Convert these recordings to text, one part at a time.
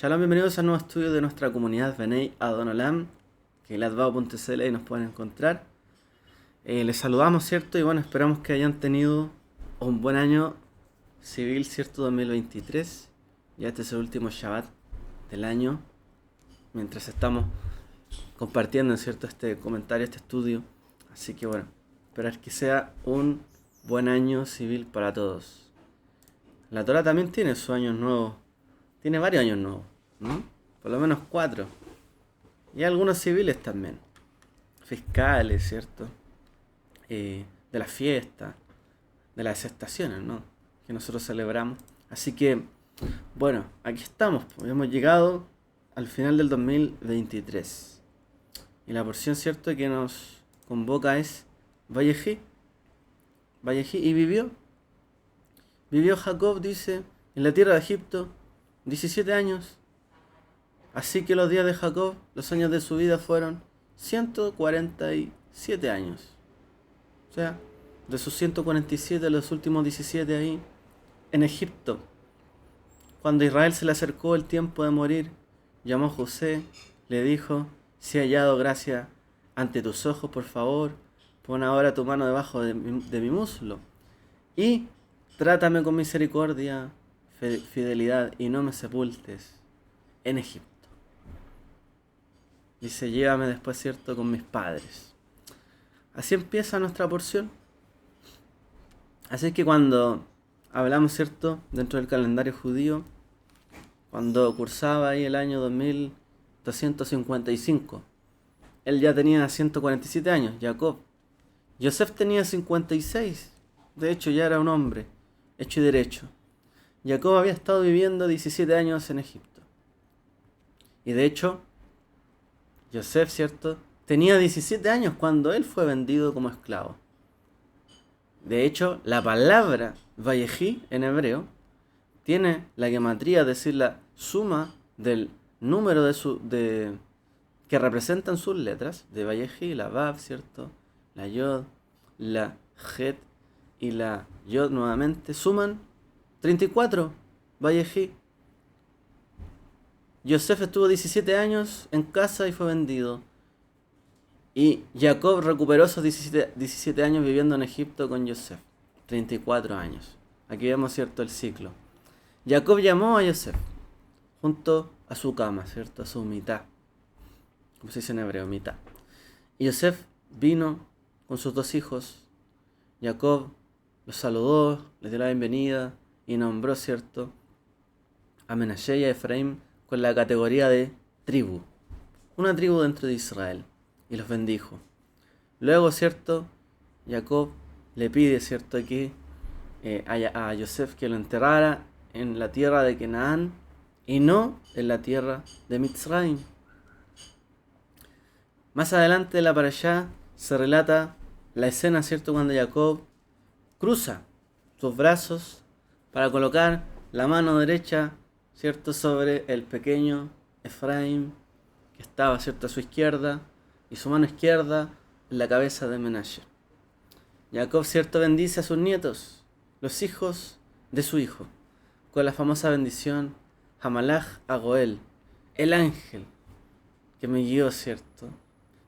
Shalom, bienvenidos a un nuevo estudio de nuestra comunidad Benei Adon Olam, que es ladvao.cl y nos pueden encontrar. Les saludamos, ¿cierto? Y bueno, esperamos que hayan tenido un buen año civil, ¿cierto? 2023. Ya este es el último Shabbat del año, mientras estamos compartiendo, ¿cierto? Este comentario, este estudio. Así que bueno, esperar que sea un buen año civil para todos. La Torah también tiene sus años nuevos. Tiene varios años nuevos, ¿no? Por lo menos 4. Y algunos civiles también. Fiscales, ¿cierto? De las fiestas, de las estaciones, ¿no? Que nosotros celebramos. Así que, bueno, aquí estamos. Pues, hemos llegado al final del 2023. Y la porción, ¿cierto?, que nos convoca es Vallejí. Vallejí, y vivió. Vivió Jacob, dice, en la tierra de Egipto, 17 años. Así que los días de Jacob, los años de su vida fueron 147 años. O sea, de sus 147, los últimos 17 ahí, en Egipto. Cuando a Israel se le acercó el tiempo de morir, llamó a José, le dijo: si he hallado gracia ante tus ojos, por favor, pon ahora tu mano debajo de mi muslo. Y trátame con misericordia, fidelidad, y no me sepultes en Egipto. Dice: llévame después, ¿cierto?, con mis padres. Así empieza nuestra porción. Así es que cuando hablamos, ¿cierto?, dentro del calendario judío, cuando cursaba ahí el año 2255, él ya tenía 147 años, Jacob. Yosef tenía 56. De hecho, ya era un hombre hecho y derecho. Jacob había estado viviendo 17 años en Egipto. Y de hecho, Yosef, ¿cierto?, tenía 17 años cuando él fue vendido como esclavo. De hecho, la palabra Vallejí en hebreo tiene la gematría, es decir, la suma del número que representan sus letras, de Vallejí, la Vav, ¿cierto?, la Yod, la Het y la Yod nuevamente, suman 34, Vallejí. Yosef estuvo 17 años en casa y fue vendido. Y Jacob recuperó esos 17 años viviendo en Egipto con Yosef. 34 años. Aquí vemos, ¿cierto?, el ciclo. Jacob llamó a Yosef junto a su cama, ¿cierto?, a su mitad. Como se dice en hebreo, mitad. Y Yosef vino con sus 2 hijos. Jacob los saludó, les dio la bienvenida y nombró, ¿cierto?, a Menashe y a Efraín con la categoría de tribu. Una tribu dentro de Israel. Y los bendijo. Luego, ¿cierto?, Jacob le pide, ¿cierto?, que a Yosef que lo enterrara en la tierra de Canaán y no en la tierra de Mitzrayim. Más adelante en la parashá se relata la escena, ¿cierto?, cuando Jacob cruza sus brazos para colocar la mano derecha, ¿cierto?, sobre el pequeño Efraín, que estaba, ¿cierto?, a su izquierda, y su mano izquierda en la cabeza de Menashe. Jacob, ¿cierto?, bendice a sus nietos, los hijos de su hijo, con la famosa bendición Hamalach Agoel, el ángel que me guió, ¿cierto?,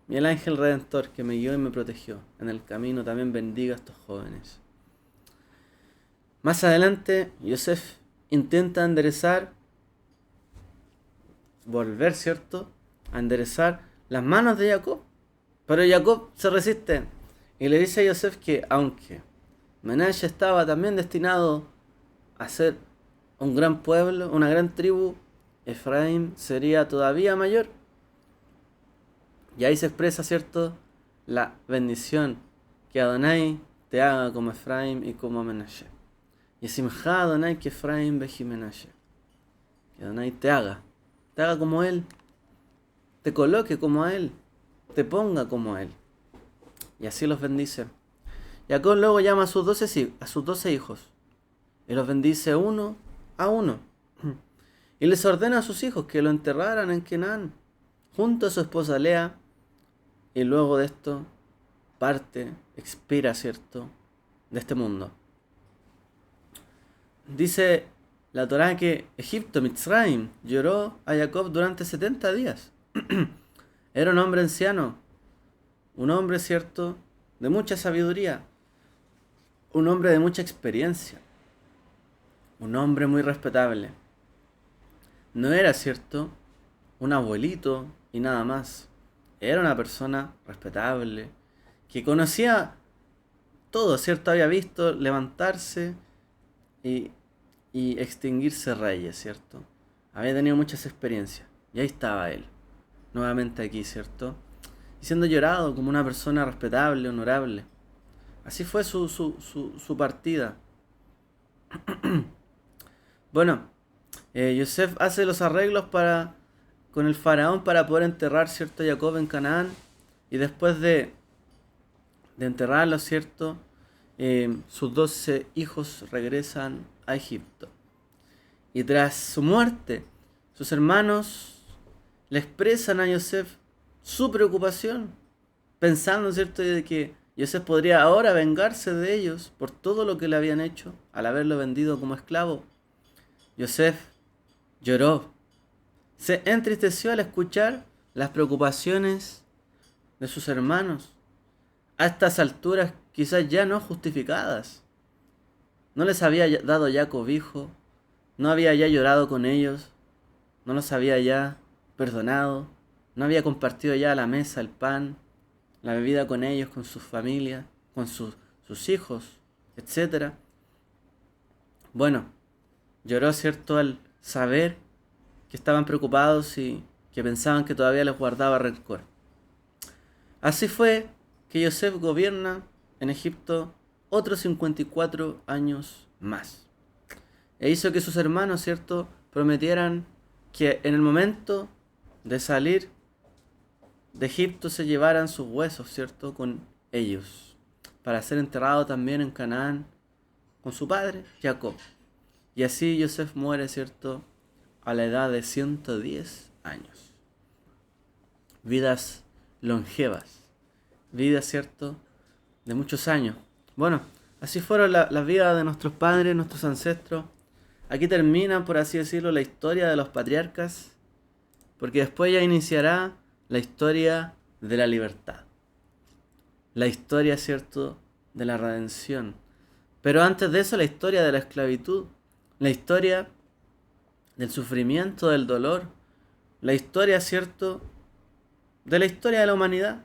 y el ángel redentor que me guió y me protegió en el camino, también bendiga a estos jóvenes. Más adelante, Yosef intenta volver, ¿cierto?, a enderezar las manos de Jacob, pero Jacob se resiste y le dice a Yosef que aunque Menashe estaba también destinado a ser un gran pueblo, una gran tribu, Efraín sería todavía mayor. Y ahí se expresa, ¿cierto?, la bendición: que Adonai te haga como Efraín y como Menashe. Y Simcha Adonai que Efraín veji Menashe. Que Adonai te haga como él, te coloque como a él, te ponga como a él. Y así los bendice. Jacob luego llama a sus 12 hijos y los bendice uno a uno. Y les ordena a sus hijos que lo enterraran en Canaán junto a su esposa Lea. Y luego de esto parte, expira, ¿cierto?, de este mundo. Dice la Torá que Egipto, Mitzrayim, lloró a Jacob durante 70 días. Era un hombre anciano, un hombre, cierto, de mucha sabiduría, un hombre de mucha experiencia, un hombre muy respetable. No era, cierto, un abuelito y nada más. Era una persona respetable, que conocía todo, ¿cierto? Había visto levantarse y, y extinguirse reyes, ¿cierto? Había tenido muchas experiencias. Y ahí estaba él, nuevamente aquí, ¿cierto? Y siendo llorado como una persona respetable, honorable. Así fue su partida. Bueno, Yosef hace los arreglos con el faraón para poder enterrar, ¿cierto?, a Jacob en Canaán. Y después de enterrarlo, ¿cierto?, sus 12 hijos regresan a Egipto. Y tras su muerte, sus hermanos le expresan a Yosef su preocupación, pensando, ¿cierto?, de que Yosef podría ahora vengarse de ellos por todo lo que le habían hecho al haberlo vendido como esclavo. Yosef lloró, se entristeció al escuchar las preocupaciones de sus hermanos, a estas alturas quizás ya no justificadas. No les había dado ya cobijo, no había ya llorado con ellos, no los había ya perdonado, no había compartido ya a la mesa el pan, la bebida con ellos, con sus familias, con sus hijos, etc. Bueno, lloró, ¿cierto?, al saber que estaban preocupados y que pensaban que todavía les guardaba rencor. Así fue que Yosef gobierna en Egipto otros 54 años más. E hizo que sus hermanos, ¿cierto?, prometieran que en el momento de salir de Egipto se llevaran sus huesos, ¿cierto?, con ellos, para ser enterrado también en Canaán con su padre, Jacob. Y así Yosef muere, ¿cierto?, a la edad de 110 años. Vidas longevas, vidas, ¿cierto?, de muchos años. Bueno, así fueron las vidas de nuestros padres, nuestros ancestros. Aquí termina, por así decirlo, la historia de los patriarcas, porque después ya iniciará la historia de la libertad. La historia, ¿cierto?, de la redención. Pero antes de eso, la historia de la esclavitud, la historia del sufrimiento, del dolor, la historia, ¿cierto?, de la historia de la humanidad,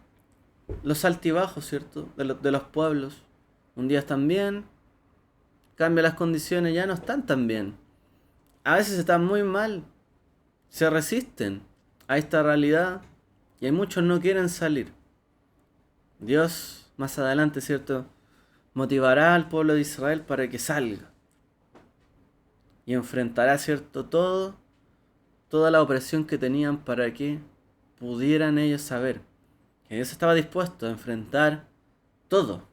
los altibajos, ¿cierto?, de los pueblos. Un día están bien, cambian las condiciones, ya no están tan bien. A veces están muy mal, se resisten a esta realidad y hay muchos no quieren salir. Dios más adelante, ¿cierto?, motivará al pueblo de Israel para que salga y enfrentará, ¿cierto?, toda la opresión que tenían para que pudieran ellos saber que Dios estaba dispuesto a enfrentar todo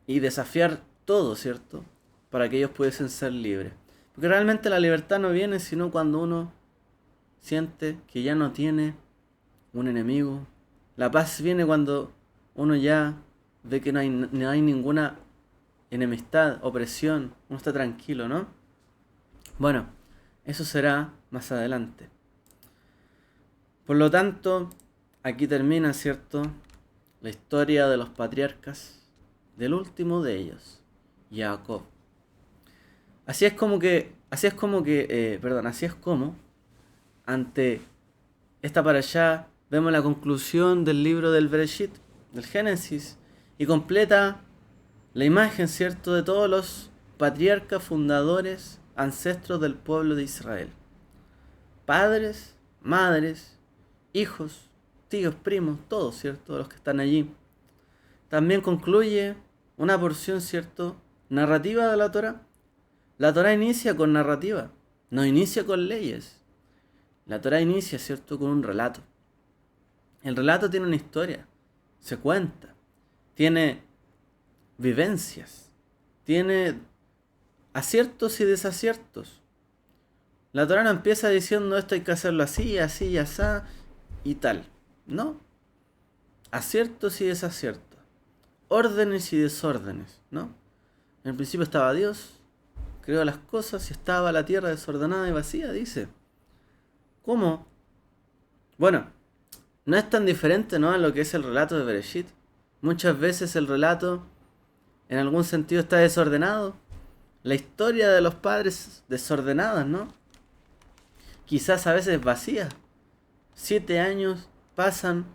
y desafiar todo, ¿cierto?, para que ellos pudiesen ser libres. Porque realmente la libertad no viene sino cuando uno siente que ya no tiene un enemigo. La paz viene cuando uno ya ve que no hay ninguna enemistad, opresión, uno está tranquilo, ¿no? Bueno, eso será más adelante. Por lo tanto, aquí termina, ¿cierto?, la historia de los patriarcas, del último de ellos, Jacob. Así es como ante esta parashá vemos la conclusión del libro del Bereshit, del Génesis, y completa la imagen, ¿cierto?, de todos los patriarcas fundadores, ancestros del pueblo de Israel. Padres, madres, hijos, tíos, primos, todos, ¿cierto?, los que están allí. También concluye una porción, ¿cierto?, narrativa de la Torá. La Torá inicia con narrativa, no inicia con leyes. La Torá inicia, ¿cierto?, con un relato. El relato tiene una historia, se cuenta, tiene vivencias, tiene aciertos y desaciertos. La Torá no empieza diciendo esto hay que hacerlo así, así y así y tal. No. Aciertos y desaciertos. Órdenes y desórdenes, ¿no? En el principio estaba Dios, creó las cosas y estaba la tierra desordenada y vacía, dice. ¿Cómo? Bueno, no es tan diferente, ¿no?, a lo que es el relato de Bereshit. Muchas veces el relato, en algún sentido, está desordenado. La historia de los padres desordenadas, ¿no? Quizás a veces vacía. 7 años pasan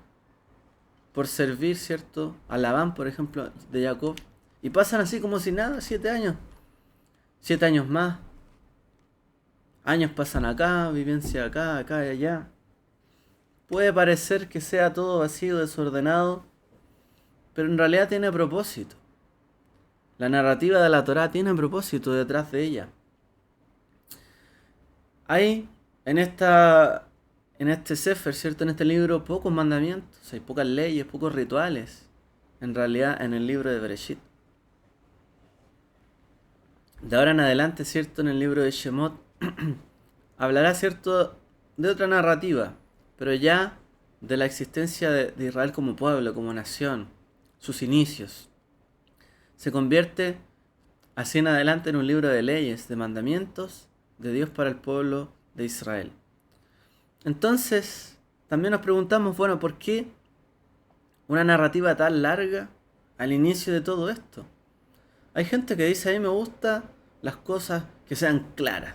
por servir, ¿cierto?, a Labán, por ejemplo, de Jacob. Y pasan así como si nada, 7 años. 7 años más. Años pasan acá, vivencia acá, acá y allá. Puede parecer que sea todo vacío, desordenado, pero en realidad tiene propósito. La narrativa de la Torá tiene propósito detrás de ella. Hay en este Sefer, ¿cierto?, en este libro, pocos mandamientos, hay pocas leyes, pocos rituales, en realidad, en el libro de Bereshit. De ahora en adelante, ¿cierto?, en el libro de Shemot, hablará, ¿cierto?, de otra narrativa, pero ya de la existencia de Israel como pueblo, como nación, sus inicios. Se convierte así en adelante en un libro de leyes, de mandamientos de Dios para el pueblo de Israel. Entonces, también nos preguntamos, bueno, ¿por qué una narrativa tan larga al inicio de todo esto? Hay gente que dice, a mí me gustan las cosas que sean claras.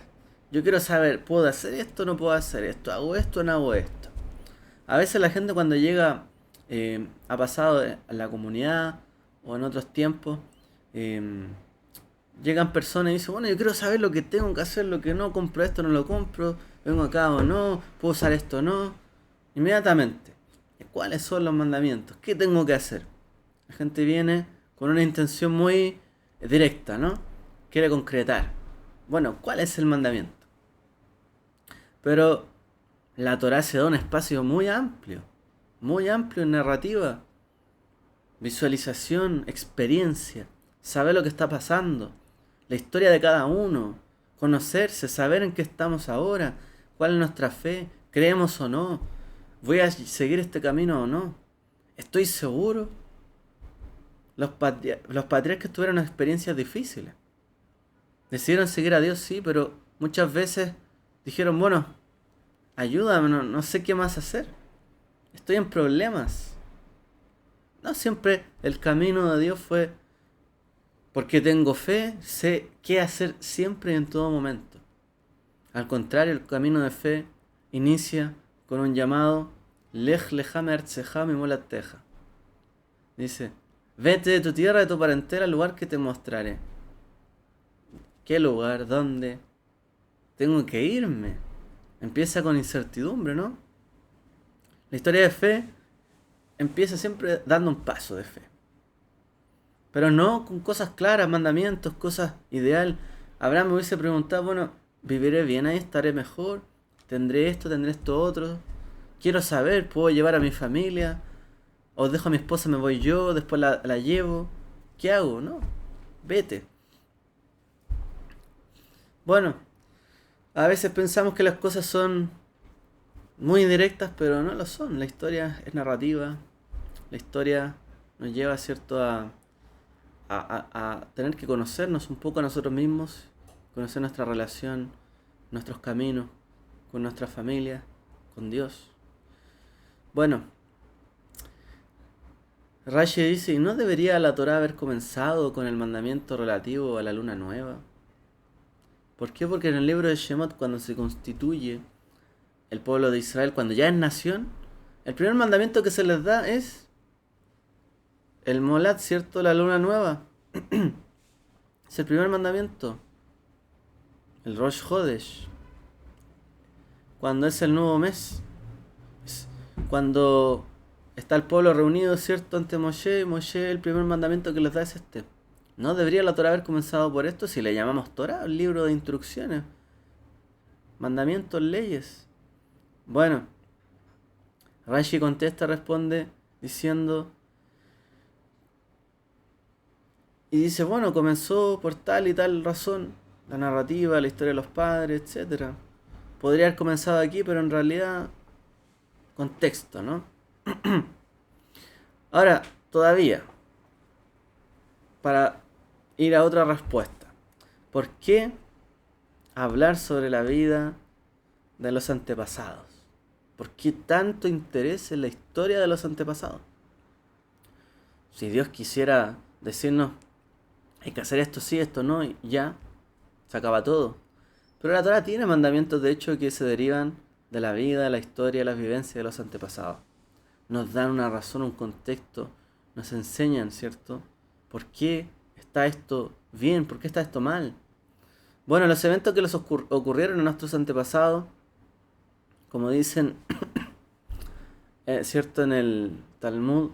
Yo quiero saber, ¿puedo hacer esto o no puedo hacer esto? ¿Hago esto o no hago esto? A veces la gente cuando llega, ha pasado a la comunidad o en otros tiempos, llegan personas y dicen, bueno, yo quiero saber lo que tengo que hacer, lo que no, compro esto, no lo compro, vengo acá o no, puedo usar esto o no. Inmediatamente, ¿cuáles son los mandamientos? ¿Qué tengo que hacer? La gente viene con una intención muy directa, ¿no? Quiere concretar. Bueno, ¿cuál es el mandamiento? Pero la Torá se da un espacio muy amplio en narrativa, visualización, experiencia, saber lo que está pasando, la historia de cada uno, conocerse, saber en qué estamos ahora, cuál es nuestra fe, creemos o no, voy a seguir este camino o no, estoy seguro. Los patriarcas tuvieron experiencias difíciles, decidieron seguir a Dios, sí, pero muchas veces dijeron, bueno, ayúdame, no sé qué más hacer, estoy en problemas. No siempre el camino de Dios fue porque tengo fe, sé qué hacer siempre y en todo momento. Al contrario, el camino de fe inicia con un llamado Lech lecha me'artzecha mimolat teja. Dice, vete de tu tierra, de tu parentela, al lugar que te mostraré. ¿Qué lugar? ¿Dónde? Tengo que irme. Empieza con incertidumbre, ¿no? La historia de fe empieza siempre dando un paso de fe. Pero no con cosas claras, mandamientos, cosas ideal. Abraham me hubiese preguntado, bueno, ¿viviré bien ahí? ¿Estaré mejor? ¿Tendré esto otro? Quiero saber, ¿puedo llevar a mi familia? ¿O dejo a mi esposa, me voy yo, después la llevo? ¿Qué hago? No, vete. Bueno, a veces pensamos que las cosas son muy directas, pero no lo son. La historia es narrativa. La historia nos lleva, ¿cierto?, a tener que conocernos un poco a nosotros mismos, conocer nuestra relación, nuestros caminos, con nuestra familia, con Dios. Bueno, Rashi dice, ¿y no debería la Torá haber comenzado con el mandamiento relativo a la luna nueva? ¿Por qué? Porque en el libro de Shemot, cuando se constituye el pueblo de Israel, cuando ya es nación, el primer mandamiento que se les da es el Molad, ¿cierto? La luna nueva. Es el primer mandamiento. El Rosh Hodesh. Cuando es el nuevo mes. Cuando está el pueblo reunido, ¿cierto?, ante Moshe. Moshe, el primer mandamiento que les da es este. ¿No debería la Torah haber comenzado por esto si le llamamos Torah, el libro de instrucciones? Mandamientos, leyes. Bueno, Rashi contesta, responde diciendo, y dice, bueno, comenzó por tal y tal razón, la narrativa, la historia de los padres, etcétera. Podría haber comenzado aquí, pero en realidad, contexto, ¿no? Ahora, todavía, para ir a otra respuesta. ¿Por qué hablar sobre la vida de los antepasados. ¿Por qué tanto interés en la historia de los antepasados? Si Dios quisiera decirnos, hay que hacer esto sí, esto no, y ya, se acaba todo. Pero la Torah tiene mandamientos, de hecho, que se derivan de la vida, la historia, las vivencias de los antepasados. Nos dan una razón, un contexto, nos enseñan, ¿cierto? ¿Por qué está esto bien? ¿Por qué está esto mal? Bueno, los eventos que les ocurrieron a nuestros antepasados, como dicen, ¿cierto? En el Talmud,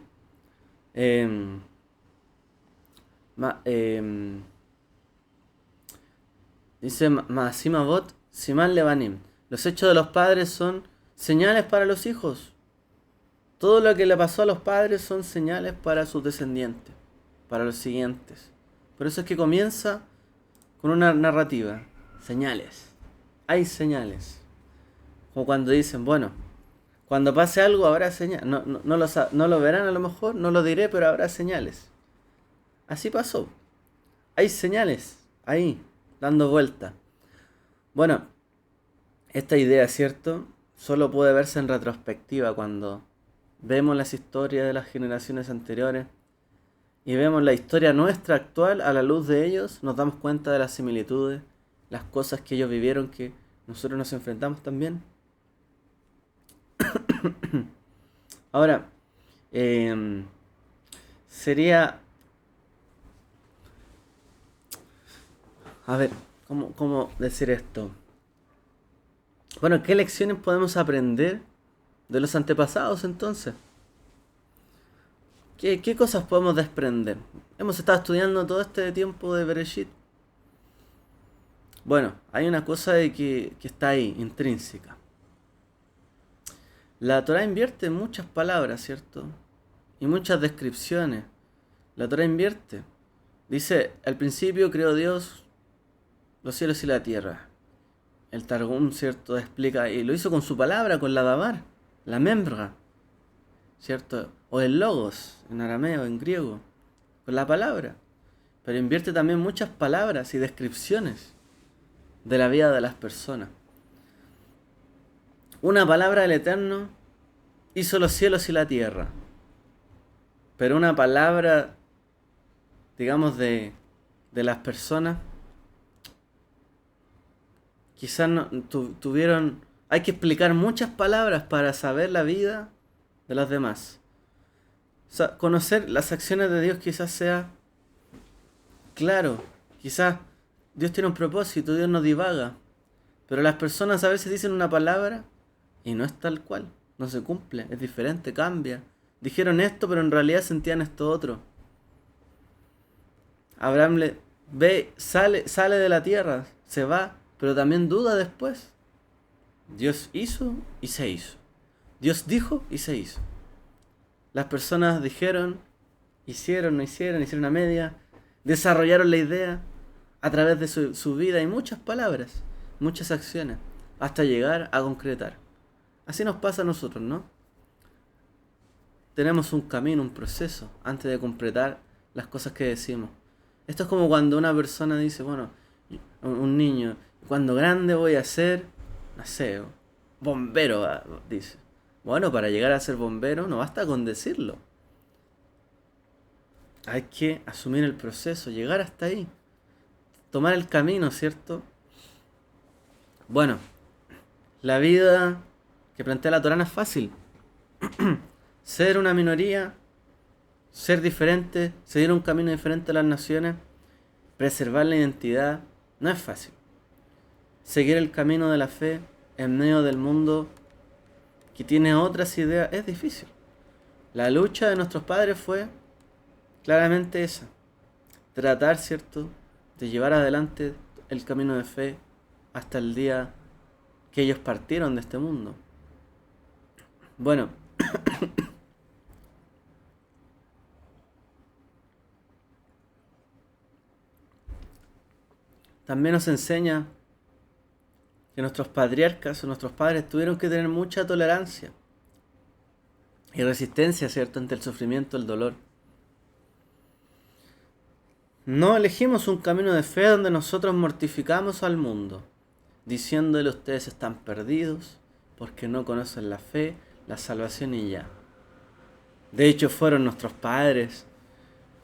em, ma- em, dice Maasim Avot, Siman Levanim. Los hechos de los padres son señales para los hijos. Todo lo que le pasó a los padres son señales para sus descendientes, para los siguientes. Por eso es que comienza con una narrativa. Señales. Hay señales. Como cuando dicen, bueno, cuando pase algo habrá señales. No lo verán a lo mejor, no lo diré, pero habrá señales. Así pasó. Hay señales ahí, dando vuelta. Bueno, esta idea, ¿cierto? Solo puede verse en retrospectiva cuando vemos las historias de las generaciones anteriores y vemos la historia nuestra actual a la luz de ellos, nos damos cuenta de las similitudes, las cosas que ellos vivieron que nosotros nos enfrentamos también. Ahora, sería... A ver, ¿cómo decir esto? Bueno, ¿qué lecciones podemos aprender de los antepasados entonces? ¿Qué cosas podemos desprender? Hemos estado estudiando todo este tiempo de Bereshit. Bueno, hay una cosa que está ahí, intrínseca. La Torah invierte muchas palabras, ¿cierto? Y muchas descripciones. La Torah invierte. Dice, al principio creó Dios los cielos y la tierra. El Targum, ¿cierto? Explica, y lo hizo con su palabra, con la Dabar, la Memra, ¿cierto? O el Logos, en arameo, en griego, con la palabra. Pero invierte también muchas palabras y descripciones de la vida de las personas. Una palabra del Eterno hizo los cielos y la tierra. Pero una palabra, digamos, de las personas, quizás no, tuvieron... Hay que explicar muchas palabras para saber la vida de los demás. O sea, conocer las acciones de Dios quizás sea claro. Quizás Dios tiene un propósito, Dios no divaga. Pero las personas a veces dicen una palabra y no es tal cual. No se cumple, es diferente, cambia. Dijeron esto, pero en realidad sentían esto otro. Abraham sale de la tierra, se va, pero también duda después. Dios hizo y se hizo. Dios dijo y se hizo. Las personas dijeron, hicieron, no hicieron, hicieron a media, desarrollaron la idea a través de su vida y muchas palabras, muchas acciones, hasta llegar a concretar. Así nos pasa a nosotros, ¿no? Tenemos un camino, un proceso, antes de completar las cosas que decimos. Esto es como cuando una persona dice, bueno, un niño, cuando grande voy a ser, no sé, bombero, dice. Bueno, para llegar a ser bombero no basta con decirlo. Hay que asumir el proceso, llegar hasta ahí. Tomar el camino, ¿cierto? Bueno, la vida que plantea la Torá no es fácil. Ser una minoría, ser diferente, seguir un camino diferente a las naciones, preservar la identidad, no es fácil. Seguir el camino de la fe en medio del mundo que tiene otras ideas es difícil. La lucha de nuestros padres fue claramente esa. Tratar, ¿cierto?, de llevar adelante el camino de fe hasta el día que ellos partieron de este mundo. Bueno, también nos enseña que nuestros patriarcas o nuestros padres tuvieron que tener mucha tolerancia y resistencia, ¿cierto?, ante el sufrimiento, el dolor. No elegimos un camino de fe donde nosotros mortificamos al mundo. diciéndole ustedes están perdidos porque no conocen la fe, la salvación y ya. De hecho fueron nuestros padres,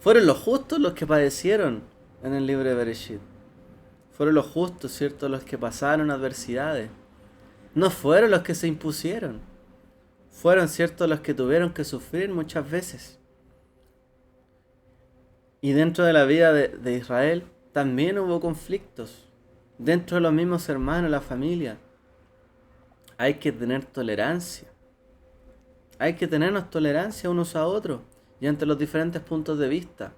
fueron los justos los que padecieron en el libro de Bereshit. Fueron los justos, ¿cierto? Los que pasaron adversidades. No fueron los que se impusieron. Fueron, ¿cierto? Los que tuvieron que sufrir muchas veces. Y dentro de la vida de Israel también hubo conflictos. Dentro de los mismos hermanos, la familia. Hay que tener tolerancia. Hay que tenernos tolerancia unos a otros y ante los diferentes puntos de vista.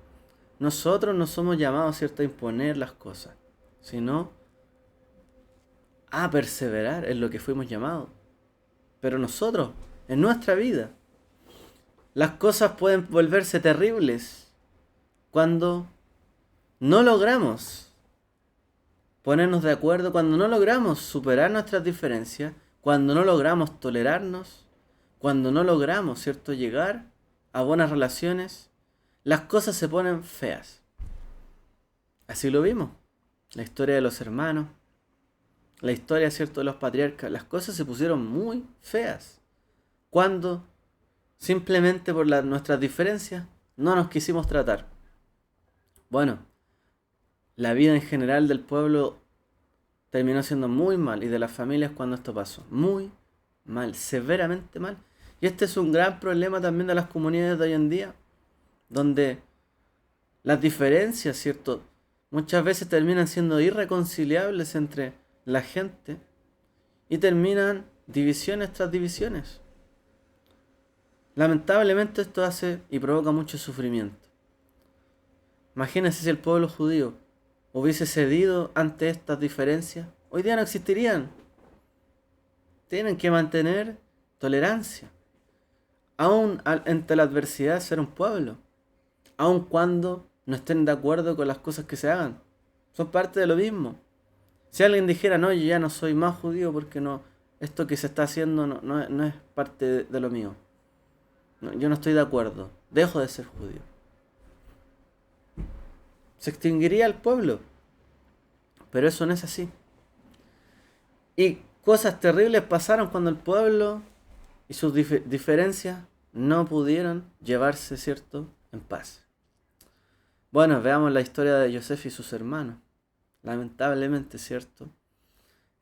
Nosotros no somos llamados, ¿cierto?, a imponer las cosas, sino a perseverar en lo que fuimos llamados. Pero nosotros, en nuestra vida, las cosas pueden volverse terribles cuando no logramos ponernos de acuerdo, cuando no logramos superar nuestras diferencias, cuando no logramos tolerarnos, cuando no logramos, ¿cierto?, llegar a buenas relaciones, las cosas se ponen feas. Así lo vimos. La historia de los hermanos, la historia, ¿cierto?, de los patriarcas, las cosas se pusieron muy feas. Cuando simplemente por nuestras diferencias no nos quisimos tratar. Bueno, la vida en general del pueblo terminó siendo muy mal, y de las familias cuando esto pasó. Muy mal, severamente mal. Y este es un gran problema también de las comunidades de hoy en día, donde las diferencias, ¿cierto?, muchas veces terminan siendo irreconciliables entre la gente y terminan divisiones tras divisiones. Lamentablemente esto hace y provoca mucho sufrimiento. Imagínense si el pueblo judío hubiese cedido ante estas diferencias, hoy día no existirían. Tienen que mantener tolerancia, aún ante la adversidad de ser un pueblo, aun cuando no estén de acuerdo con las cosas que se hagan. Son parte de lo mismo. Si alguien dijera, no, yo ya no soy más judío porque no, esto que se está haciendo no es parte de lo mío. No, yo no estoy de acuerdo. Dejo de ser judío. Se extinguiría el pueblo. Pero eso no es así. Y cosas terribles pasaron cuando el pueblo y sus diferencias no pudieron llevarse, ¿cierto?, en paz. Bueno, veamos la historia de Yosef y sus hermanos. Lamentablemente, ¿cierto?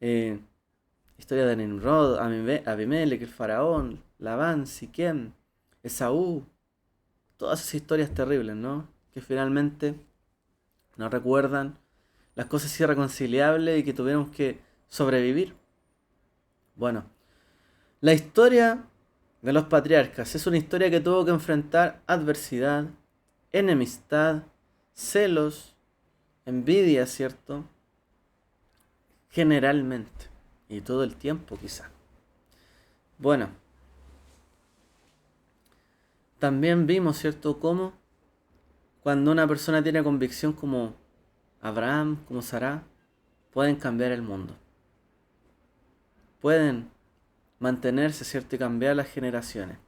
Historia de Nimrod, Abimelech, el faraón, Labán, Siquem, Esaú. Todas esas historias terribles, ¿no? Que finalmente nos recuerdan las cosas irreconciliables y que tuvieron que sobrevivir. Bueno, la historia de los patriarcas es una historia que tuvo que enfrentar adversidad, enemistad, celos, envidia, ¿cierto? Generalmente. Y todo el tiempo, quizá. Bueno. También vimos, ¿cierto?, cómo cuando una persona tiene convicción como Abraham, como Sarah, pueden cambiar el mundo. Pueden mantenerse, ¿cierto?, y cambiar las generaciones.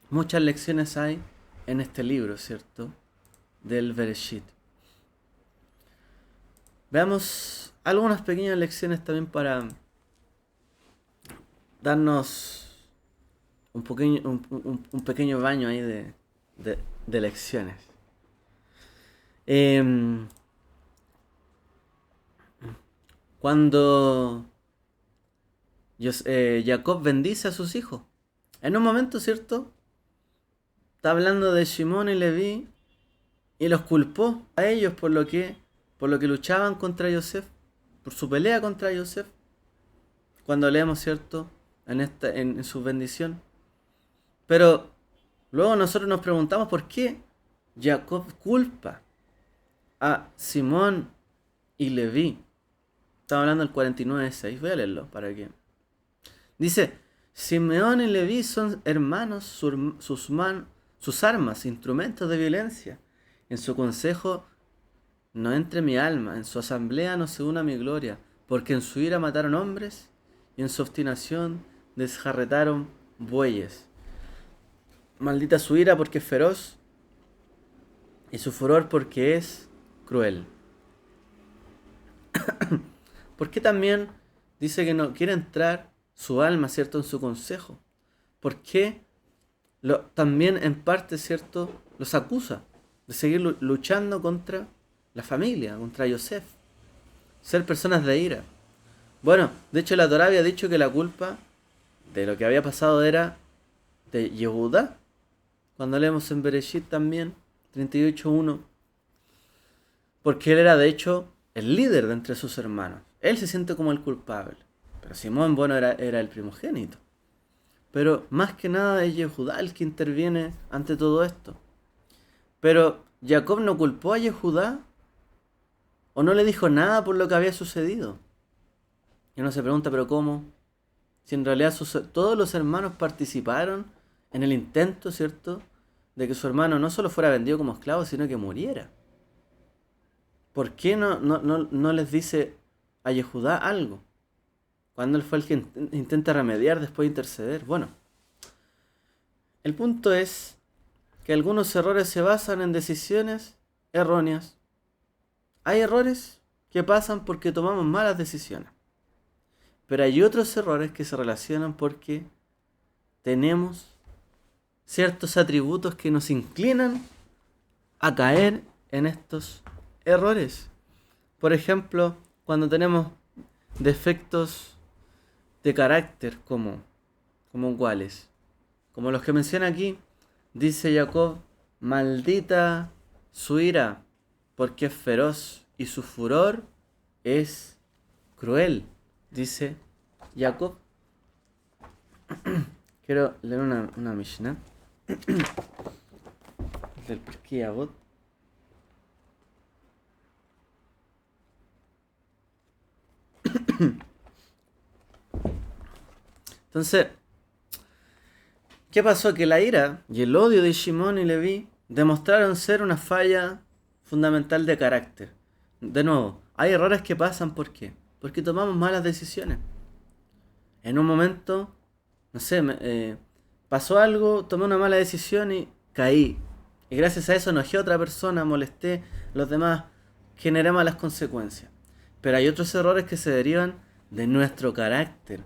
Muchas lecciones hay en este libro, ¿cierto?, del Bereshit. Veamos algunas pequeñas lecciones también para darnos un pequeño baño ahí de lecciones. Cuando Jacob bendice a sus hijos, en un momento, ¿cierto?, está hablando de Shimón y Leví y los culpó a ellos por lo que luchaban contra Yosef, por su pelea contra Yosef. Cuando leemos, ¿cierto?, en su bendición. Pero luego nosotros nos preguntamos por qué Jacob culpa a Simón y Leví. Estamos hablando del 49:6. Voy a leerlo para que. Dice: Simeón y Leví son hermanos, sus armas, instrumentos de violencia. En su consejo no entre mi alma, en su asamblea no se una mi gloria, porque en su ira mataron hombres y en su obstinación desjarretaron bueyes. Maldita su ira porque es feroz y su furor porque es cruel. ¿Por qué también dice que no quiere entrar su alma, ¿cierto?, en su consejo? ¿Por qué también en parte, ¿cierto?, los acusa de seguir luchando contra la familia, contra Yosef? Ser personas de ira. Bueno, de hecho la Torá había dicho que la culpa de lo que había pasado era de Yehudá. Cuando leemos en Bereshit también, 38:1. Porque él era de hecho el líder de entre sus hermanos. Él se siente como el culpable. Pero Simón, bueno, era el primogénito. Pero más que nada es Yehudá el que interviene ante todo esto. Pero Jacob no culpó a Yehudá o no le dijo nada por lo que había sucedido. Y uno se pregunta, ¿pero cómo? Si en realidad todos los hermanos participaron en el intento, ¿cierto?, de que su hermano no solo fuera vendido como esclavo, sino que muriera. ¿Por qué no les dice a Yehudá algo? Cuando él fue el que intenta remediar, después de interceder. Bueno, el punto es que algunos errores se basan en decisiones erróneas. Hay errores que pasan porque tomamos malas decisiones. Pero hay otros errores que se relacionan porque tenemos ciertos atributos que nos inclinan a caer en estos errores. Por ejemplo, cuando tenemos defectos de carácter como cuáles. Como los que menciona aquí, dice Jacob, maldita su ira, porque es feroz, y su furor es cruel, dice Jacob. Quiero leer una Mishnah del Pirkei Avot. Entonces, ¿qué pasó? Que la ira y el odio de Shimón y Leví demostraron ser una falla fundamental de carácter. De nuevo, hay errores que pasan, ¿por qué? Porque tomamos malas decisiones. En un momento, no sé, pasó algo, tomé una mala decisión y caí. Y gracias a eso enojé a otra persona, molesté a los demás, generé malas consecuencias. Pero hay otros errores que se derivan de nuestro carácter.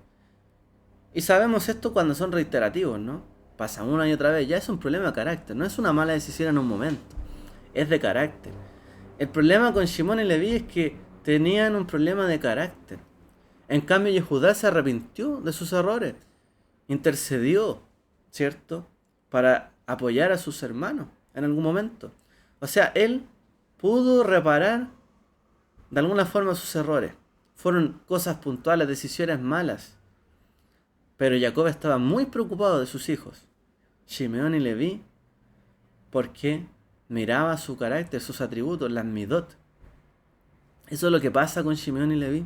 Y sabemos esto cuando son reiterativos, ¿no? Pasan una y otra vez. Ya es un problema de carácter. No es una mala decisión en un momento. Es de carácter. El problema con Shimón y Leví es que tenían un problema de carácter. En cambio, Yehudá se arrepintió de sus errores. Intercedió, ¿cierto?, para apoyar a sus hermanos en algún momento. O sea, él pudo reparar de alguna forma sus errores. Fueron cosas puntuales, decisiones malas. Pero Jacob estaba muy preocupado de sus hijos, Shimeón y Leví, porque miraba su carácter, sus atributos, las midot. Eso es lo que pasa con Shimeón y Leví.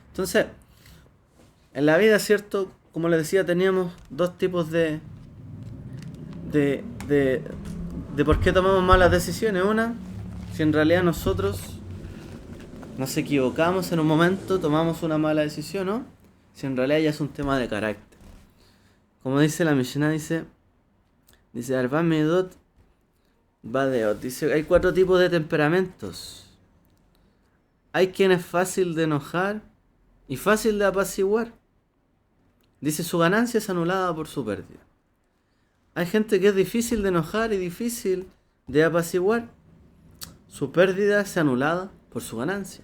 Entonces, en la vida, ¿cierto? Como les decía, teníamos dos tipos de por qué tomamos malas decisiones. Una, si en realidad nosotros nos equivocamos en un momento, tomamos una mala decisión, ¿no? Si en realidad ya es un tema de carácter. Como dice la Mishnah, dice Arba Medot Badeot. Dice, hay 4 tipos de temperamentos. Hay quien es fácil de enojar y fácil de apaciguar. Dice, su ganancia es anulada por su pérdida. Hay gente que es difícil de enojar y difícil de apaciguar. Su pérdida es anulada por su ganancia.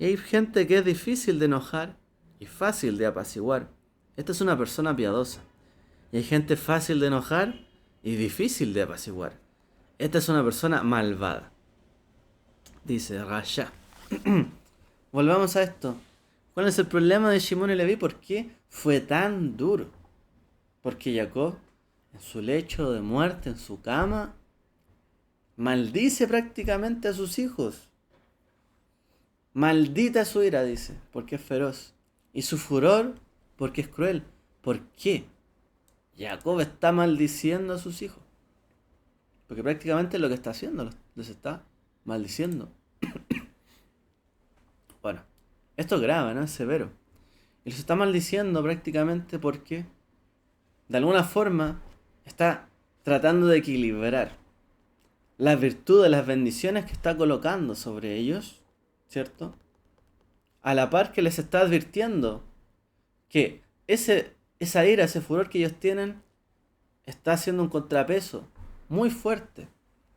Y hay gente que es difícil de enojar y fácil de apaciguar. Esta es una persona piadosa. Y hay gente fácil de enojar y difícil de apaciguar. Esta es una persona malvada. Dice Rasha. Volvamos a esto. ¿Cuál es el problema de Shimón y Leví? ¿Por qué fue tan duro? Porque Jacob, en su lecho de muerte, en su cama, maldice prácticamente a sus hijos. Maldita su ira, dice, porque es feroz. Y su furor, porque es cruel. ¿Por qué? Jacob está maldiciendo a sus hijos. Porque prácticamente lo que está haciendo, los está maldiciendo. Bueno, esto es grave, ¿no? Es severo. Y los está maldiciendo prácticamente porque, de alguna forma, está tratando de equilibrar las virtudes, las bendiciones que está colocando sobre ellos ¿cierto? A la par que les está advirtiendo que esa ira, ese furor que ellos tienen, está haciendo un contrapeso muy fuerte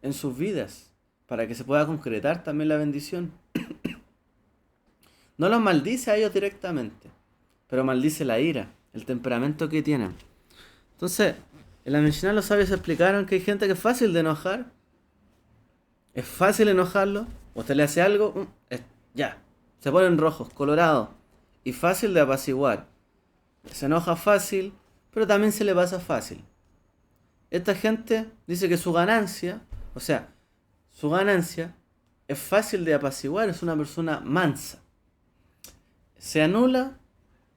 en sus vidas para que se pueda concretar también la bendición. No los maldice a ellos directamente, pero maldice la ira, el temperamento que tienen. Entonces, en la Mishnah los sabios explicaron que hay gente que es fácil de enojar, es fácil enojarlo, usted le hace algo, ya, se ponen rojos, colorados, y fácil de apaciguar. Se enoja fácil, pero también se le pasa fácil. Esta gente dice que su ganancia es fácil de apaciguar, es una persona mansa. Se anula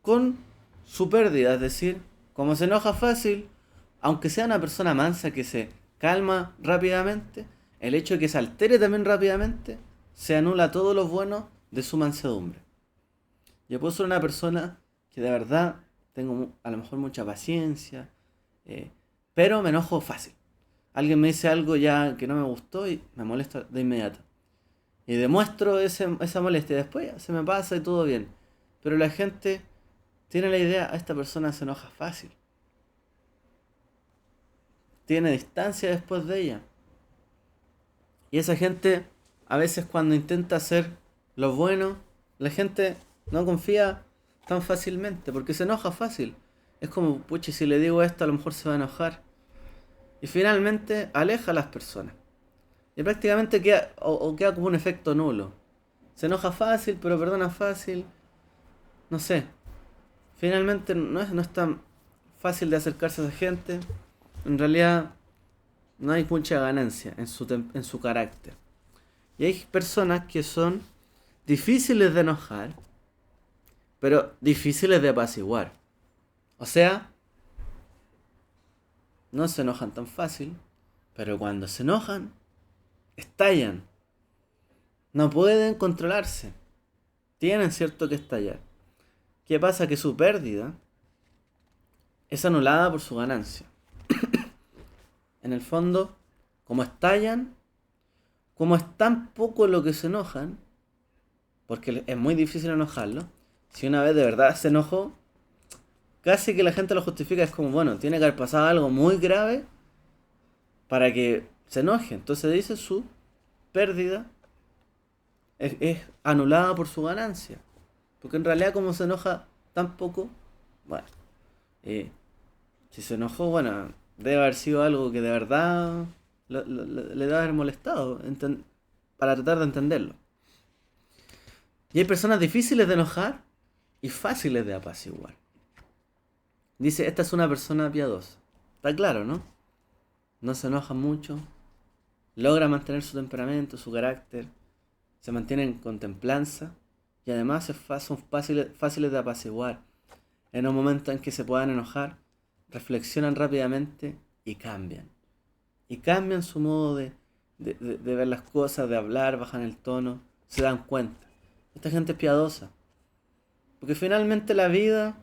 con su pérdida, es decir, como se enoja fácil, aunque sea una persona mansa que se calma rápidamente, el hecho de que se altere también rápidamente, se anula todo lo bueno de su mansedumbre. Yo puedo ser una persona que de verdad tengo a lo mejor mucha paciencia, pero me enojo fácil. Alguien me dice algo ya que no me gustó y me molesta de inmediato. Y demuestro esa molestia. Después ya se me pasa y todo bien. Pero la gente tiene la idea, esta persona se enoja fácil. Tiene distancia después de ella. Y esa gente, a veces cuando intenta hacer lo bueno, la gente no confía tan fácilmente, porque se enoja fácil. Es como, pucha, si le digo esto a lo mejor se va a enojar. Y finalmente aleja a las personas. Y prácticamente queda como un efecto nulo. Se enoja fácil, pero perdona fácil. No sé. Finalmente no es tan fácil de acercarse a esa gente. En realidad no hay mucha ganancia en su carácter. Y hay personas que son difíciles de enojar, pero difíciles de apaciguar. O sea, no se enojan tan fácil, pero cuando se enojan, estallan. No pueden controlarse. Tienen cierto que estallar. ¿Qué pasa? Que su pérdida es anulada por su ganancia. En el fondo, como estallan, como es tan poco lo que se enojan, porque es muy difícil enojarlo, si una vez de verdad se enojó, casi que la gente lo justifica, es como, bueno, tiene que haber pasado algo muy grave para que se enoje. Entonces dice su pérdida es anulada por su ganancia. Porque en realidad como se enoja tan poco, bueno, si se enojó, bueno, debe haber sido algo que de verdad le debe haber molestado, para tratar de entenderlo. Y hay personas difíciles de enojar y fáciles de apaciguar. Dice, esta es una persona piadosa. Está claro, ¿no? No se enoja mucho, logra mantener su temperamento, su carácter, se mantienen con templanza y además son fáciles de apaciguar. En un momento en que se puedan enojar, reflexionan rápidamente y cambian. Y cambian su modo de ver las cosas, de hablar, bajan el tono, se dan cuenta. Esta gente es piadosa. Porque finalmente la vida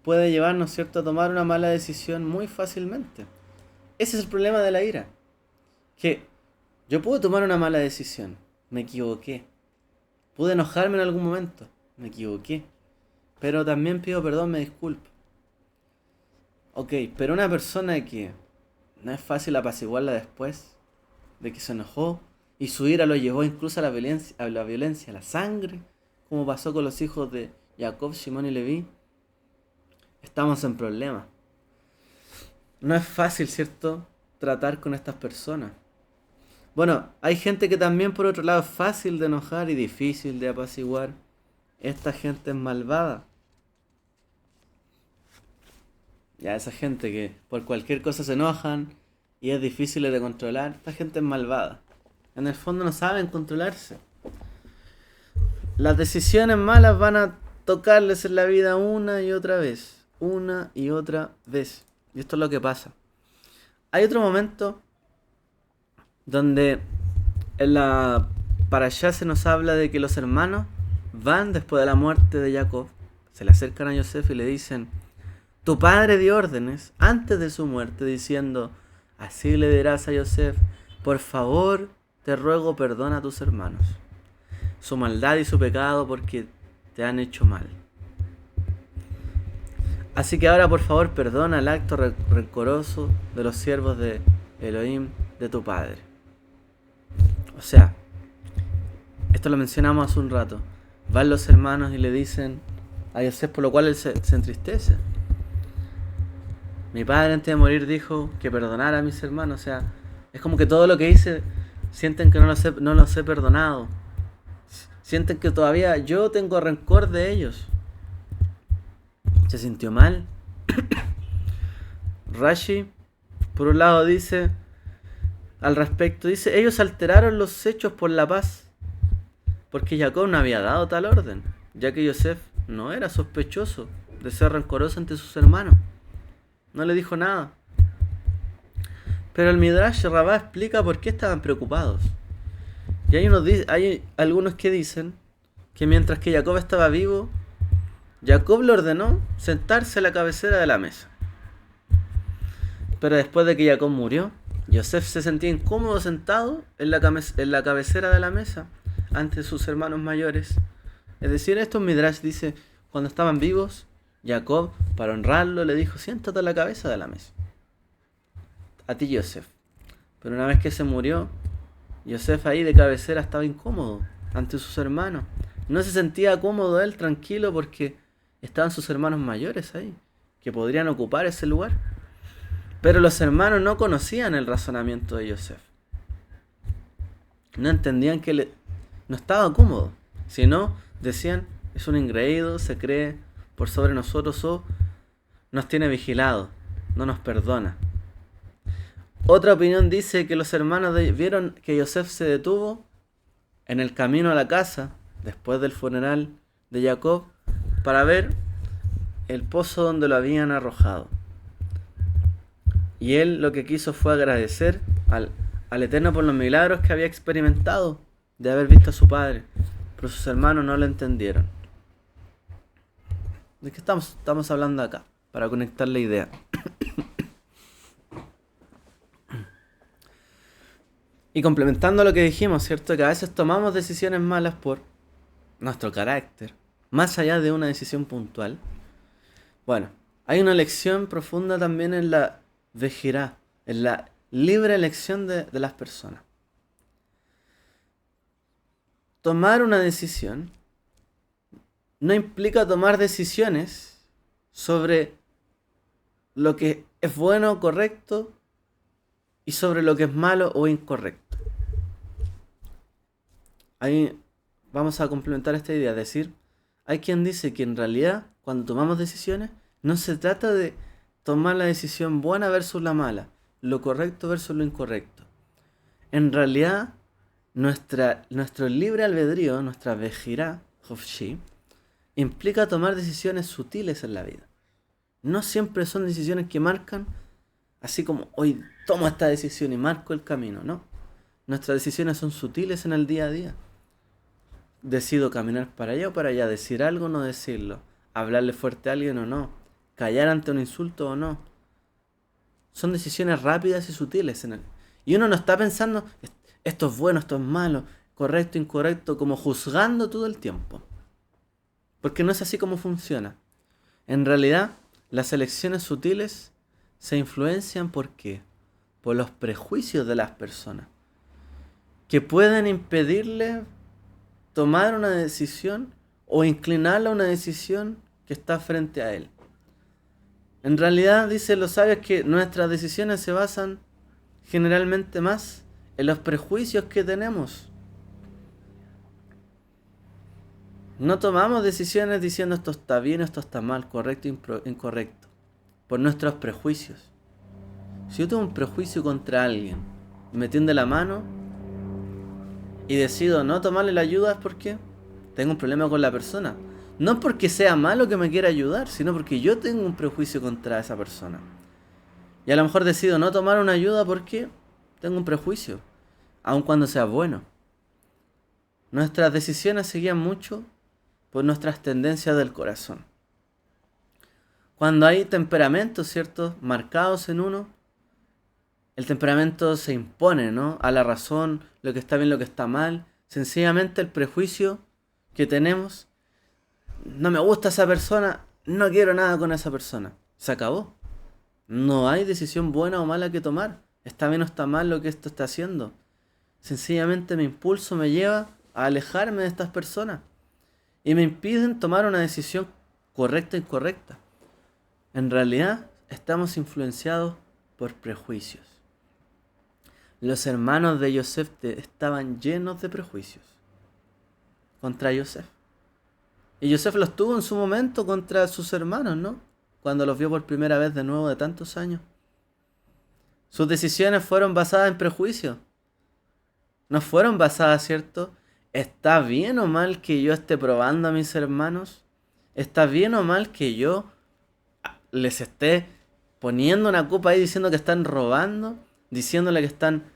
puede llevarnos, ¿cierto?, a tomar una mala decisión muy fácilmente. Ese es el problema de la ira. Que yo puedo tomar una mala decisión. Me equivoqué. Pude enojarme en algún momento. Me equivoqué. Pero también pido perdón, me disculpo. Ok, pero una persona que no es fácil apaciguarla después de que se enojó y su ira lo llevó incluso a la violencia, a la sangre, como pasó con los hijos de Jacob, Shimón y Leví, estamos en problemas. No es fácil, ¿cierto?, tratar con estas personas. Bueno, hay gente que también por otro lado es fácil de enojar y difícil de apaciguar. Esta gente es malvada. Ya, esa gente que por cualquier cosa se enojan y es difícil de controlar, esta gente es malvada. En el fondo no saben controlarse. Las decisiones malas van a tocarles en la vida una y otra vez. Una y otra vez. Y esto es lo que pasa. Hay otro momento donde en la parashá se nos habla de que los hermanos van después de la muerte de Jacob, se le acercan a Yosef y le dicen: tu padre dio órdenes antes de su muerte diciendo, así le dirás a Yosef, por favor, te ruego perdona a tus hermanos su maldad y su pecado porque te han hecho mal. Así que ahora por favor perdona el acto rencoroso de los siervos de Elohim, de tu padre. O sea, esto lo mencionamos hace un rato. Van los hermanos y le dicen a Yosef, por lo cual él se entristece. Mi padre antes de morir dijo que perdonara a mis hermanos. O sea, es como que todo lo que hice sienten que no los he perdonado. Sienten que todavía yo tengo rencor de ellos. Se sintió mal. Rashi, por un lado, dice al respecto, dice, ellos alteraron los hechos por la paz, porque Jacob no había dado tal orden, ya que Yosef no era sospechoso de ser rencoroso ante sus hermanos. No le dijo nada. Pero el Midrash Rabbah explica por qué estaban preocupados. Y hay algunos que dicen que mientras que Jacob estaba vivo, Jacob le ordenó sentarse a la cabecera de la mesa. Pero después de que Jacob murió, Yosef se sentía incómodo sentado en la cabecera de la mesa ante sus hermanos mayores. Es decir, esto Midrash dice, cuando estaban vivos, Jacob, para honrarlo, le dijo, siéntate a la cabeza de la mesa. A ti, Yosef. Pero una vez que se murió, Yosef ahí de cabecera estaba incómodo ante sus hermanos. No se sentía cómodo él, tranquilo, porque estaban sus hermanos mayores ahí, que podrían ocupar ese lugar. Pero los hermanos no conocían el razonamiento de Yosef. No entendían que no estaba cómodo. Sino, decían, es un engreído, se cree por sobre nosotros o nos tiene vigilado, no nos perdona. Otra opinión dice que los hermanos vieron que Yosef se detuvo en el camino a la casa, después del funeral de Jacob, para ver el pozo donde lo habían arrojado. Y él lo que quiso fue agradecer al Eterno por los milagros que había experimentado de haber visto a su padre. Pero sus hermanos no lo entendieron. ¿De qué estamos hablando acá? Para conectar la idea. Y complementando lo que dijimos, ¿cierto? Que a veces tomamos decisiones malas por nuestro carácter, más allá de una decisión puntual. Bueno, hay una lección profunda también en la vejirá, en la libre elección de las personas. Tomar una decisión no implica tomar decisiones sobre lo que es bueno o correcto y sobre lo que es malo o incorrecto. Ahí vamos a complementar esta idea, es decir, hay quien dice que en realidad cuando tomamos decisiones no se trata de tomar la decisión buena versus la mala, lo correcto versus lo incorrecto. En realidad nuestro libre albedrío, nuestra vejirá, Hofshi, implica tomar decisiones sutiles en la vida. No siempre son decisiones que marcan, así como hoy tomo esta decisión y marco el camino, no. Nuestras decisiones son sutiles en el día a día. Decido caminar para allá o para allá, decir algo o no decirlo, hablarle fuerte a alguien o no, callar ante un insulto o no. Son decisiones rápidas y sutiles. Y uno no está pensando, esto es bueno, esto es malo, correcto, incorrecto, como juzgando todo el tiempo. Porque no es así como funciona. En realidad, las elecciones sutiles se influencian ¿por qué? Por los prejuicios de las personas, que pueden impedirle tomar una decisión o inclinarla a una decisión que está frente a él. En realidad, dicen los sabios que nuestras decisiones se basan generalmente más en los prejuicios que tenemos. No tomamos decisiones diciendo esto está bien, esto está mal, correcto o incorrecto, por nuestros prejuicios. Si yo tengo un prejuicio contra alguien y me tiende la mano y decido no tomarle la ayuda, es porque tengo un problema con la persona. No porque sea malo que me quiera ayudar, sino porque yo tengo un prejuicio contra esa persona. Y a lo mejor decido no tomar una ayuda porque tengo un prejuicio, aun cuando sea bueno. Nuestras decisiones se guían mucho por nuestras tendencias del corazón. Cuando hay temperamentos, ¿cierto?, marcados en uno, El temperamento se impone, ¿no? A la razón, lo que está bien, lo que está mal. Sencillamente el prejuicio que tenemos, no me gusta esa persona, no quiero nada con esa persona. Se acabó. No hay decisión buena o mala que tomar. Está bien o está mal lo que esto está haciendo. Sencillamente mi impulso me lleva a alejarme de estas personas. Y me impiden tomar una decisión correcta e incorrecta. En realidad, estamos influenciados por prejuicios. Los hermanos de Yosef estaban llenos de prejuicios contra Yosef. Y Yosef los tuvo en su momento contra sus hermanos, ¿no? Cuando los vio por primera vez de nuevo de tantos años. Sus decisiones fueron basadas en prejuicios. No fueron basadas, ¿cierto? ¿Está bien o mal que yo esté probando a mis hermanos? ¿Está bien o mal que yo les esté poniendo una copa ahí diciendo que están robando? Diciéndole que están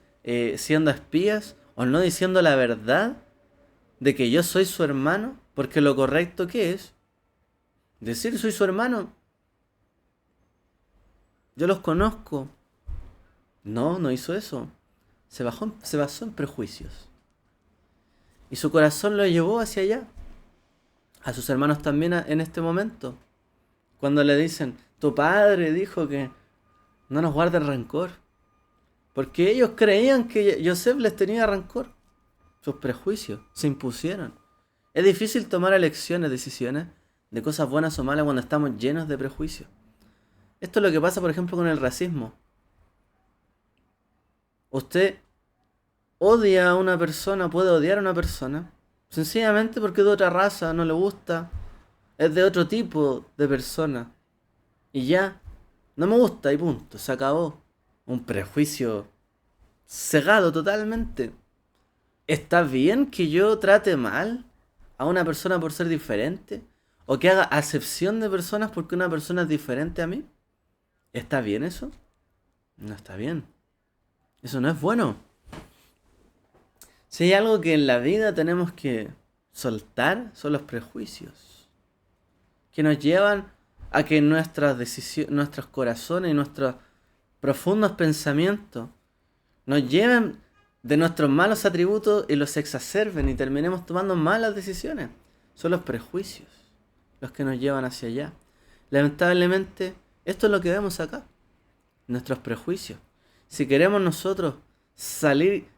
siendo espías, o no diciendo la verdad de que yo soy su hermano, porque lo correcto que es decir soy su hermano. Yo los conozco. No, no hizo eso. Se basó en prejuicios. Y su corazón lo llevó hacia allá. A sus hermanos también en este momento. Cuando le dicen, tu padre dijo que no nos guarde rencor. Porque ellos creían que Yosef les tenía rencor. Sus prejuicios se impusieron. Es difícil tomar elecciones, decisiones de cosas buenas o malas cuando estamos llenos de prejuicios. Esto es lo que pasa, por ejemplo, con el racismo. Usted odia a una persona, puede odiar a una persona, sencillamente porque es de otra raza, no le gusta, es de otro tipo de persona. Y ya, no me gusta y punto, se acabó. Un prejuicio cegado totalmente. ¿Está bien que yo trate mal a una persona por ser diferente? ¿O que haga acepción de personas porque una persona es diferente a mí? ¿Está bien eso? No está bien. Eso no es bueno. Si hay algo que en la vida tenemos que soltar, son los prejuicios. Que nos llevan a que nuestras decisiones, nuestros corazones y nuestros profundos pensamientos nos lleven de nuestros malos atributos y los exacerben y terminemos tomando malas decisiones. Son los prejuicios los que nos llevan hacia allá. Lamentablemente, esto es lo que vemos acá. Nuestros prejuicios. Si queremos nosotros salir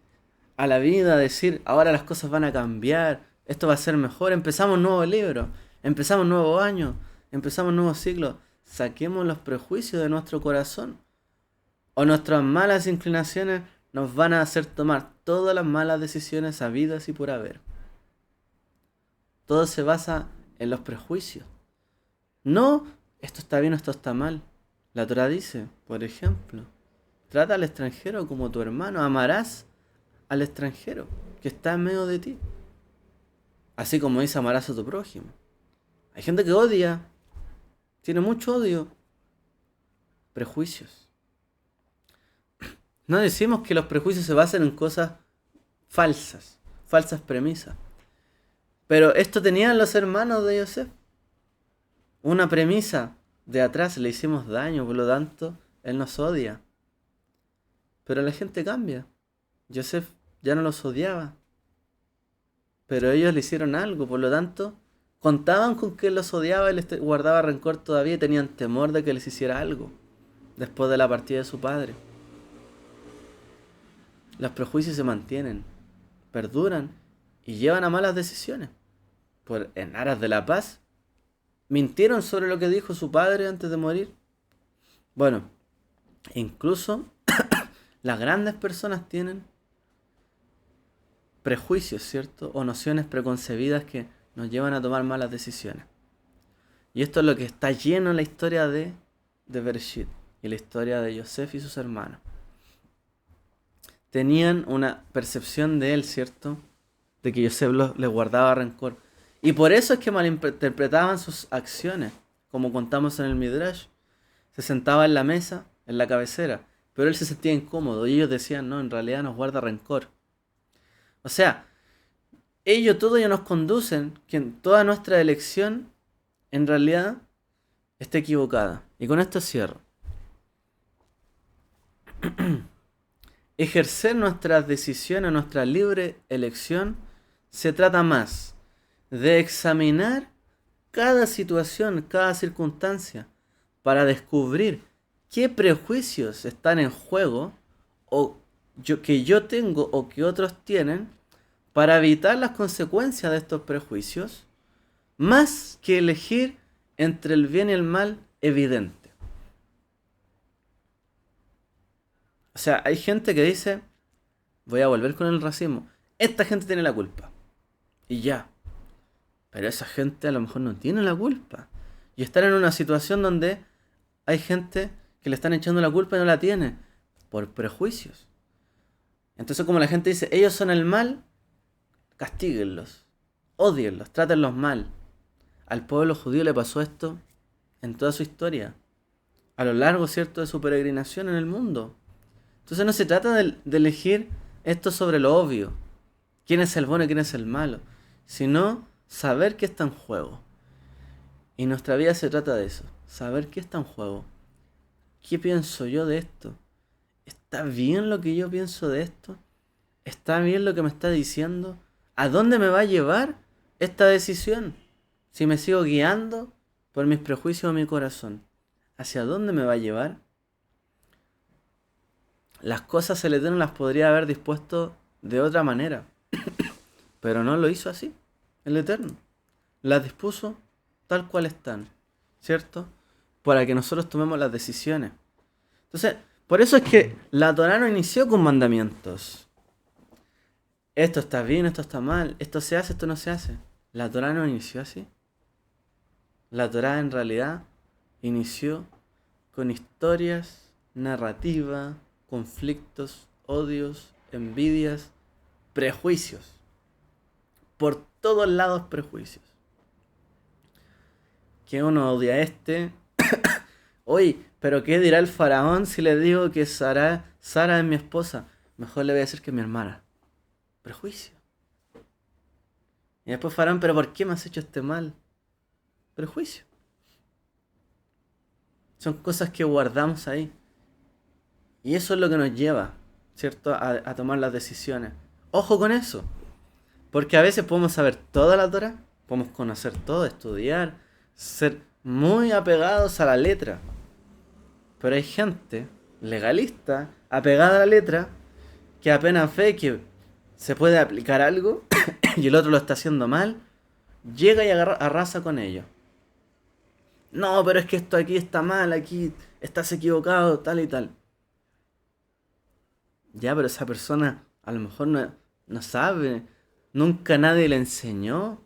a la vida, decir, ahora las cosas van a cambiar, esto va a ser mejor, empezamos un nuevo libro, empezamos un nuevo año, empezamos un nuevo siglo, saquemos los prejuicios de nuestro corazón. O nuestras malas inclinaciones nos van a hacer tomar todas las malas decisiones habidas y por haber. Todo se basa en los prejuicios. No, esto está bien o esto está mal. La Torá dice, por ejemplo, trata al extranjero como tu hermano, amarás al extranjero que está en medio de ti. Así como dice, amarás a tu prójimo. Hay gente que odia, tiene mucho odio. Prejuicios. No decimos que los prejuicios se basen en cosas falsas, falsas premisas. Pero esto tenían los hermanos de Yosef. Una premisa de atrás, le hicimos daño, por lo tanto, él nos odia. Pero la gente cambia. Yosef ya no los odiaba. Pero ellos le hicieron algo, por lo tanto, contaban con que él los odiaba y les guardaba rencor todavía y tenían temor de que les hiciera algo después de la partida de su padre. Los prejuicios se mantienen, perduran y llevan a malas decisiones. En aras de la paz, mintieron sobre lo que dijo su padre antes de morir. Bueno, incluso las grandes personas tienen prejuicios, ¿cierto? O nociones preconcebidas que nos llevan a tomar malas decisiones. Y esto es lo que está lleno en la historia de Bereshit y la historia de Yosef y sus hermanos. Tenían una percepción de él, ¿cierto? De que Yosef les guardaba rencor. Y por eso es que malinterpretaban sus acciones. Como contamos en el Midrash. Se sentaba en la mesa, en la cabecera. Pero él se sentía incómodo. Y ellos decían, no, en realidad nos guarda rencor. O sea, todo ellos nos conducen que toda nuestra elección, en realidad, está equivocada. Y con esto cierro. ejercer nuestras decisiones, nuestra libre elección, se trata más de examinar cada situación, cada circunstancia, para descubrir qué prejuicios están en juego o que yo tengo o que otros tienen, para evitar las consecuencias de estos prejuicios, más que elegir entre el bien y el mal evidente. O sea, hay gente que dice, voy a volver con el racismo, esta gente tiene la culpa. Y ya. Pero esa gente a lo mejor no tiene la culpa. Y están en una situación donde hay gente que le están echando la culpa y no la tiene. Por prejuicios. Entonces, como la gente dice, ellos son el mal, castíguenlos. Ódienlos, trátenlos mal. Al pueblo judío le pasó esto en toda su historia. A lo largo, ¿cierto?, de su peregrinación en el mundo. Entonces no se trata de elegir esto sobre lo obvio. ¿Quién es el bueno y quién es el malo? Sino saber qué está en juego. Y nuestra vida se trata de eso. Saber qué está en juego. ¿Qué pienso yo de esto? ¿Está bien lo que yo pienso de esto? ¿Está bien lo que me está diciendo? ¿A dónde me va a llevar esta decisión? Si me sigo guiando por mis prejuicios o mi corazón, ¿hacia dónde me va a llevar? Las cosas el Eterno las podría haber dispuesto de otra manera, pero no lo hizo así. El Eterno las dispuso tal cual están, ¿cierto? Para que nosotros tomemos las decisiones. Entonces, por eso es que la Torá no inició con mandamientos. Esto está bien, esto está mal, esto se hace, esto no se hace. La Torá no inició así. La Torá en realidad inició con historias, narrativa, conflictos, odios, envidias, prejuicios. Por todos lados prejuicios. Que uno odia a este. Oye, pero ¿qué dirá el faraón si le digo que Sara es mi esposa? Mejor le voy a decir que es mi hermana. Prejuicio. Y después faraón, ¿pero por qué me has hecho este mal? Prejuicio. Son cosas que guardamos ahí. Y eso es lo que nos lleva, ¿cierto?, a tomar las decisiones. Ojo con eso. Porque a veces podemos saber toda la Torá, podemos conocer todo, estudiar, ser muy apegados a la letra. Pero hay gente legalista, apegada a la letra, que apenas ve que se puede aplicar algo y el otro lo está haciendo mal, llega y arrasa con ello. No, pero es que esto aquí está mal, aquí estás equivocado, tal y tal. Ya, pero esa persona a lo mejor no sabe, nunca nadie le enseñó.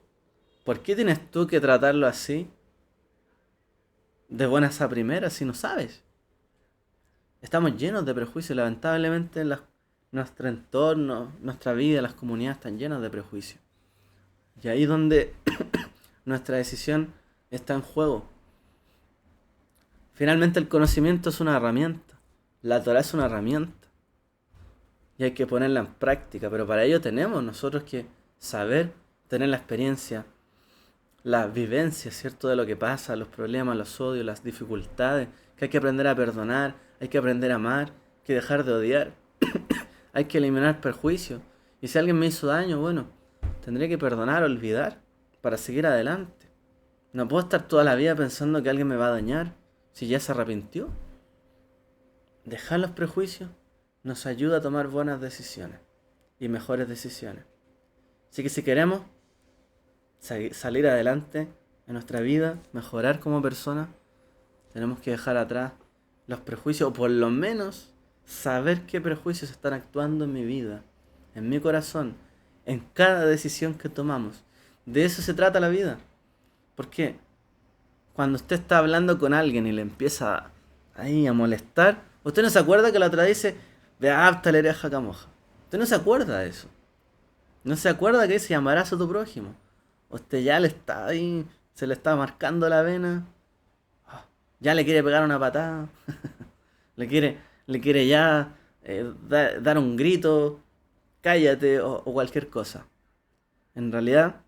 ¿Por qué tienes tú que tratarlo así? De buenas a primeras si no sabes. Estamos llenos de prejuicios, lamentablemente nuestro entorno, nuestra vida, las comunidades están llenas de prejuicios. Y ahí es donde nuestra decisión está en juego. Finalmente el conocimiento es una herramienta. La Torá es una herramienta. Y hay que ponerla en práctica. Pero para ello tenemos nosotros que saber, tener la experiencia, la vivencia, ¿cierto?, de lo que pasa, los problemas, los odios, las dificultades. Que hay que aprender a perdonar, hay que aprender a amar, hay que dejar de odiar. Hay que eliminar perjuicios. Y si alguien me hizo daño, bueno, tendré que perdonar, olvidar, para seguir adelante. No puedo estar toda la vida pensando que alguien me va a dañar si ya se arrepintió. Dejar los prejuicios nos ayuda a tomar buenas decisiones y mejores decisiones. Así que si queremos salir adelante en nuestra vida, mejorar como persona, tenemos que dejar atrás los prejuicios, o por lo menos saber qué prejuicios están actuando en mi vida, en mi corazón, en cada decisión que tomamos. De eso se trata la vida. Porque cuando usted está hablando con alguien y le empieza ahí a molestar, usted no se acuerda que la otra dice, de apta la oreja camoja. Usted no se acuerda de eso. No se acuerda que dice, llamarás a tu prójimo. Usted ya le está ahí, se le está marcando la vena. Ya le quiere pegar una patada. le quiere ya dar un grito, cállate o cualquier cosa. En realidad,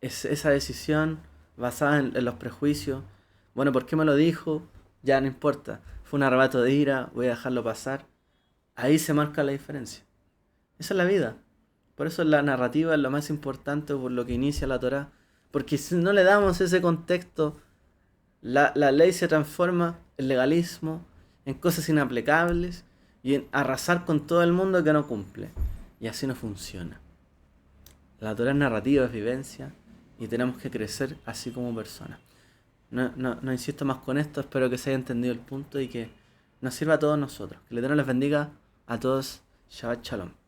es esa decisión basada en los prejuicios. Bueno, ¿por qué me lo dijo? Ya no importa. Fue un arrebato de ira, voy a dejarlo pasar. ahí se marca la diferencia. Esa es la vida. Por eso la narrativa es lo más importante, por lo que inicia la Torá. Porque si no le damos ese contexto, la ley se transforma en legalismo, en cosas inaplicables y en arrasar con todo el mundo que no cumple. Y así no funciona. La Torá es narrativa, es vivencia y tenemos que crecer así como personas. No insisto más con esto, espero que se haya entendido el punto y que nos sirva a todos nosotros. Que el Eterno les bendiga a todos. Shabbat Shalom.